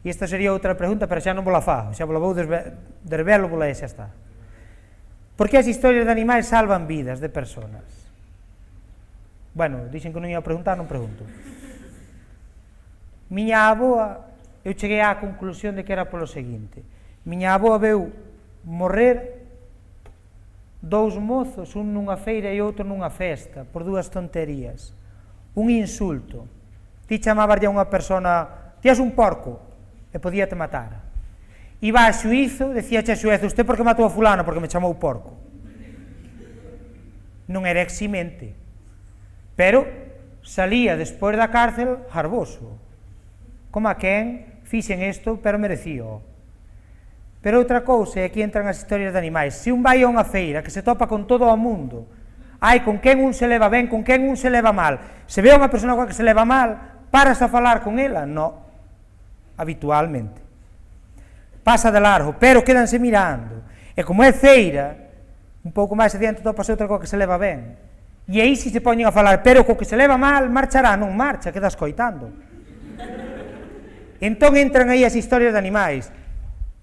E esta sería outra pregunta, pero xa non vos la fago, xa vos la vou desvelo, vos la e xa está. Por que as historias de animais salvan vidas de persoas? Bueno, dixen que non ia preguntar, non pregunto. Miña avoa, eu cheguei á conclusión de que era polo seguinte. Miña avoa veu morrer dous mozos, un nunha feira e outro nunha festa, por dúas tonterías. Un insulto. Ti chamabarlle a unha persona, ti és un porco, e podíate matar. Iba a xuízo, decíache a xuez, usted por que matou a fulano? Porque me chamou porco. Non era eximente, pero salía despois da cárcel harboso. Como a quen, fixen isto, pero merecío. Pero outra cousa, e aquí entran as historias de animais, se un vai a unha feira que se topa con todo o mundo, hai con quen un se leva ben, con quen un se leva mal, se ve unha persona que se leva mal, paras a falar con ela? No, habitualmente. Pasa de largo, pero quédanse mirando, e como é feira, un pouco máis adiante topase outra coa que se leva ben, e aí si se poñen a falar, pero co que se leva mal, marchará, non marcha, queda escoitando. Entón entran aí as historias de animais.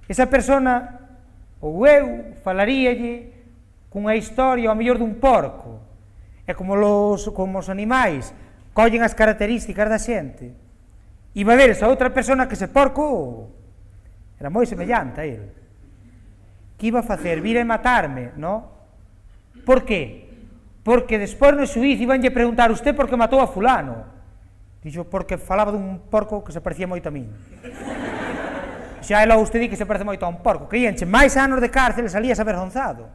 Esa persona, ou eu, falaríalle cunha historia ao mellor dun porco, e como os animais collen as características da xente, e vai ver esa outra persona que ese porco era moi semellante a ele. Que iba a facer? Vir a matarme, non? Por qué? Porque despois no xuíz ibanlle preguntar usted por que matou a fulano. Dixo, porque falaba dun porco que se parecía moito a min. Xa é logo usted di que se parece moito a un porco, que íanche máis anos de cárcel e salías avergonzado.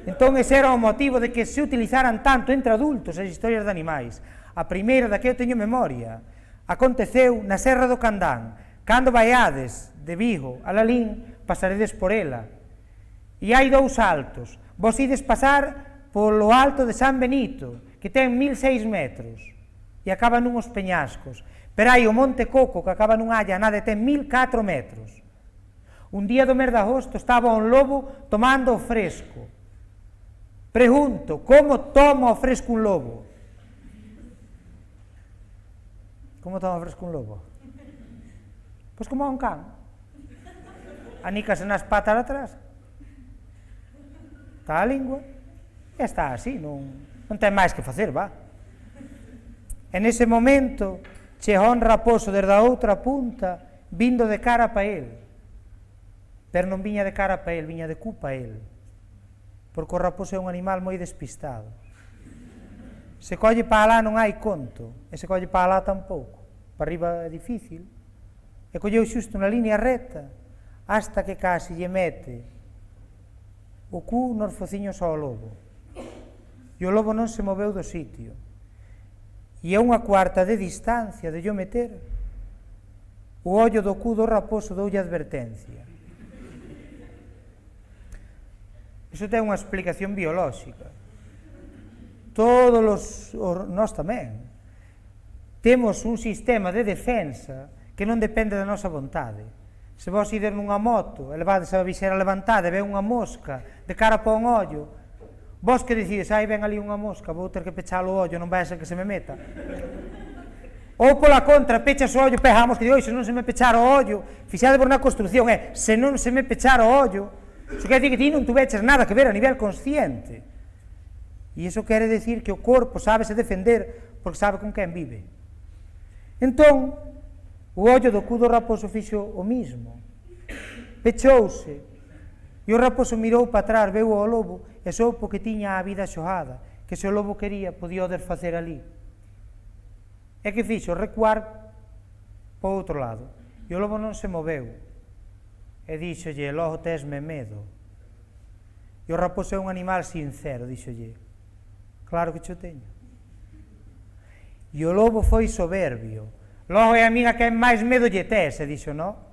Entón ese era o motivo de que se utilizaran tanto entre adultos as historias de animais. A primeira da que eu teño memoria aconteceu na Serra do Candán, cando vaiades de Vigo a Lalín, pasaredes por ela, e hai dous altos, vos ides pasar polo alto de San Benito, que ten 1006 metros, e acaba nunhos peñascos, pero hai o Monte Coco, que acaba nunha allanada e ten 1004 metros. Un día do mes de agosto estaba un lobo tomando o fresco. Pregunto, como toma o fresco un lobo? Como toma fresco un lobo? Pois como a un can. Anícase nas patas atrás. Está a lingua. E está así, non ten máis que facer, va. En ese momento, chegou un raposo desde a outra punta, vindo de cara pa el. Pero non viña de cara pa el, viña de cu pa el. Porque o raposo é un animal moi despistado. Se colle pa alá non hai conto, e se colle pa alá tampouco. Para arriba é difícil. E colleu xusto na línea recta, hasta que casi lle mete o cu nos fociños ao lobo. E o lobo non se moveu do sitio. E a unha cuarta de distancia de yo meter, o ollo do cu do raposo doulle advertencia. Iso ten unha explicación biolóxica. Nós tamén temos un sistema de defensa que non depende da nosa vontade. Se vos ides nunha moto, e levades a visera levantada e ve unha mosca de cara pa un ollo, vos que decides, ven ali unha mosca, vou ter que pechar o ollo, non vai a ser que se me meta. Ou pola contra, pechas o ollo, pegamos que digo, se non se me pechar o ollo, fixade por na construcción, se non se me pechar o ollo, iso quer dicir que ti non tuveches nada que ver a nivel consciente. E iso quere dicir que o corpo sabe se defender porque sabe con quen vive. Entón, o ollo do cu do raposo fixo o mismo. Pechouse, e o raposo mirou para atrás, veu ao lobo, e soupo que tiña a vida xogada, que se o lobo quería, podía o desfacer ali. E que fixo? Recuar para o outro lado. E o lobo non se moveu. E díxolle, logo tesme medo. E o raposo é un animal sincero, díxolle, claro que xo teño. E o lobo foi soberbio. Logo é a min a que máis medo lle tes, e dixo, no?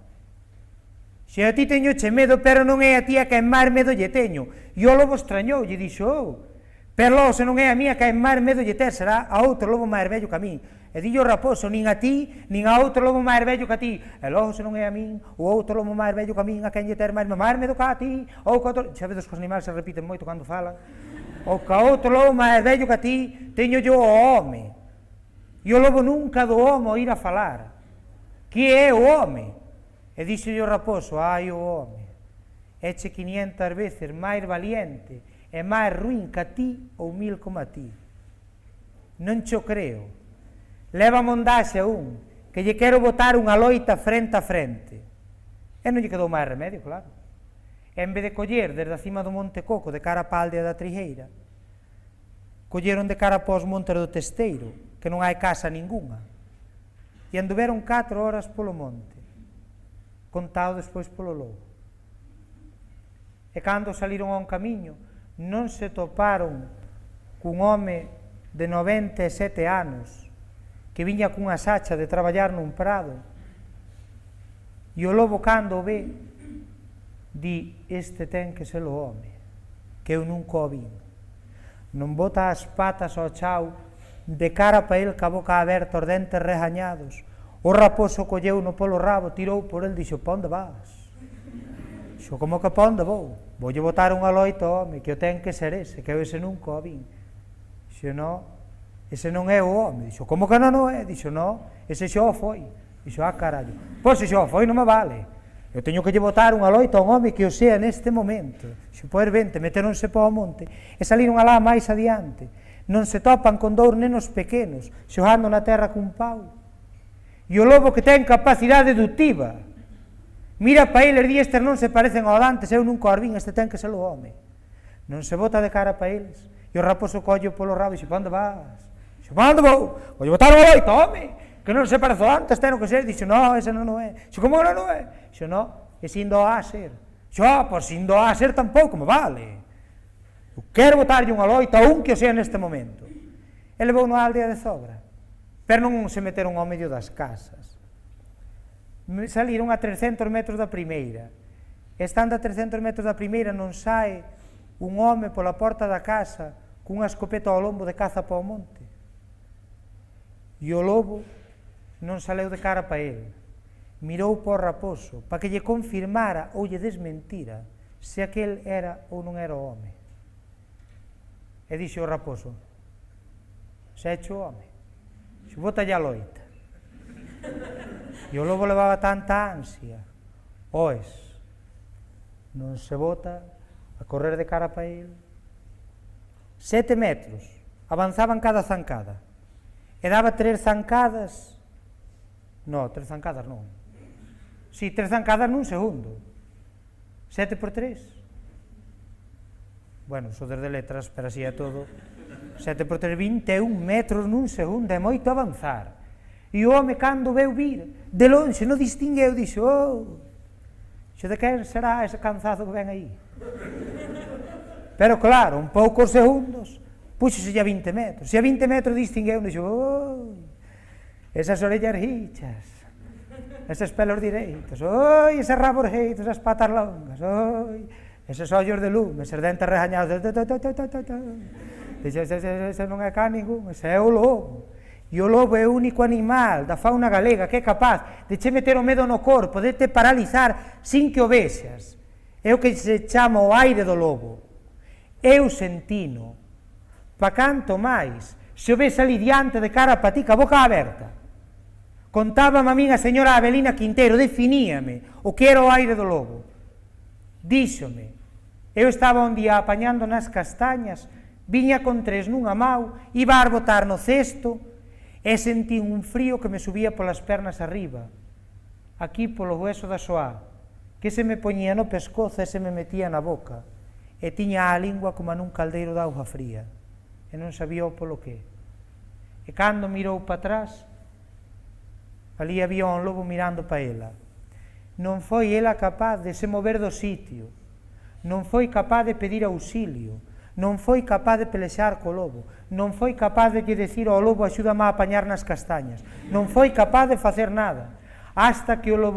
Se a ti teño che medo, pero non é a ti a que máis medo lle teño. E o lobo extrañou, lle dixo, pero logo se non é a mí a que máis medo lle tes, será a outro lobo máis vello que a mí. E dillo o raposo, nin a ti, nin a outro lobo máis vello que a ti. E logo se non é a min, o outro lobo máis vello que a min, a quen lle ter máis medo que a ti, ou que outro... Xa vedes que os animales se repiten moito cando falan. Ou que a outro lobo máis vello que a ti, teño yo o home. E o lobo nunca do homo ir a falar. Que é o home? E dixolle o raposo: ai, o home, eche 500 veces máis valiente e máis ruín que a ti ou 1000 como a ti. Non cho creo. Leva mondaxe a un, que lle quero botar unha loita frente a frente. E non lle quedou máis remedio, claro. En vez de coller desde a cima do Monte Coco de cara pa aldea da Trigueira, colleron de cara pa os montes do Testeiro, que non hai casa ningunha, e anduveron 4 horas polo monte, contado despois polo lobo. E cando saliron a un camiño, non se toparon cun home de 97 anos, que viña cunha sacha de traballar nun prado, e o lobo cando o ve, di: este ten que ser o home, que eu nunca o vin. Non bota as patas ao chao, de cara pa el, ca boca aberta, os dentes regañados. O raposo colleu no polo rabo, tirou por el, dixo: pa onde vas? Dixo: como que pa onde vou? Voulle botar unha loita ao home, que o ten que ser ese, que eu ese nunca o vin. Dixo: no, ese non é o home. Dixo: como que non o é? Dixo: no, ese xa o foi. Dixo: ah, carallo, pois se xa o foi non me vale. Eu teño que lle botar unha loita a un home que o sea neste momento. Dixo: pois vente, meteronse para o monte e saliron alá máis adiante. Non se topan con 2 nenos pequenos xogando na terra cun pau. E o lobo, que ten capacidade deductiva, mira pa eles, di: estes non se parecen ao dantes, eu nunca os vin, este ten que ser o home. Non se bota de cara pa eles, e o raposo colle polo rabo e dixe: pa onde vas? Dixe: pa onde vou? Voulle botar unha loita, home, que non se parece ao dantes, ten que ser. Dixe: no, ese non o é. Dixe: como non o é? Dixe: no, ese indo a ser. Dixe: pois indo a ser tampouco me vale. Eu quero botarlle unha loita a un que o sea neste momento. E levou na aldea de Zobra, pero non se meteron ao medio das casas. Saliron a 300 metros da primeira. Estando a 300 metros da primeira, non sae un home pola porta da casa cunha escopeta ao lombo de caza para o monte. E o lobo non saleu de cara para ele. Mirou para o raposo para que lle confirmara ou lle desmentira se aquel era ou non era o home. E dixe o raposo: se hecho o home, se bota a loita. E o lobo levaba tanta ansia, oes, non se bota a correr de cara para ele. 7 metros, avanzaban cada zancada, e daba 3 zancadas, non, 3 zancadas non, si, 3 zancadas nun segundo, 7 por 3, bueno, so desde letras, pero así é todo, 7 por 3, 21 metros nun segundo, é moito avanzar. E o home, cando veu vir, de longe, non distingueu, dixo: oh, xo de quen será ese canzazo que ven aí? Pero claro, un poucos segundos, puxose a 20 metros, e a 20 metros distingueu, dixo: oh, esas orellas richas, eses pelos direitos, oi, eses rabos reitos, esas patas longas, oi, eses ollos de lume, eses dentes regañados, ese non é cá ningún, ese é o lobo. E o lobo é o único animal da fauna galega que é capaz de che meter o medo no corpo, de te paralizar sin que o vexas. É o que se chama o aire do lobo. Eu sentino, pa canto máis, se o ves ali diante de cara pa ti, ca boca aberta. Contábame a min a señora Avelina Quintero, definíame o que era o aire do lobo. Díxome, eu estaba un día apañando nas castañas, viña con 3 nunha mau, iba a botar no cesto, e sentí un frío que me subía polas pernas arriba, aquí polo hueso da xoá, que se me poñía no pescozo e se me metía na boca, e tiña a lingua como nun caldeiro de auga fría, e non sabía o polo que. E cando mirou para atrás, ali había un lobo mirando para ela. Non foi ela capaz de se mover do sitio, non foi capaz de pedir auxilio, non foi capaz de pelexar co lobo, non foi capaz de lle decir ao lobo: axúdame a apañar nas castañas, non foi capaz de facer nada, hasta que o lobo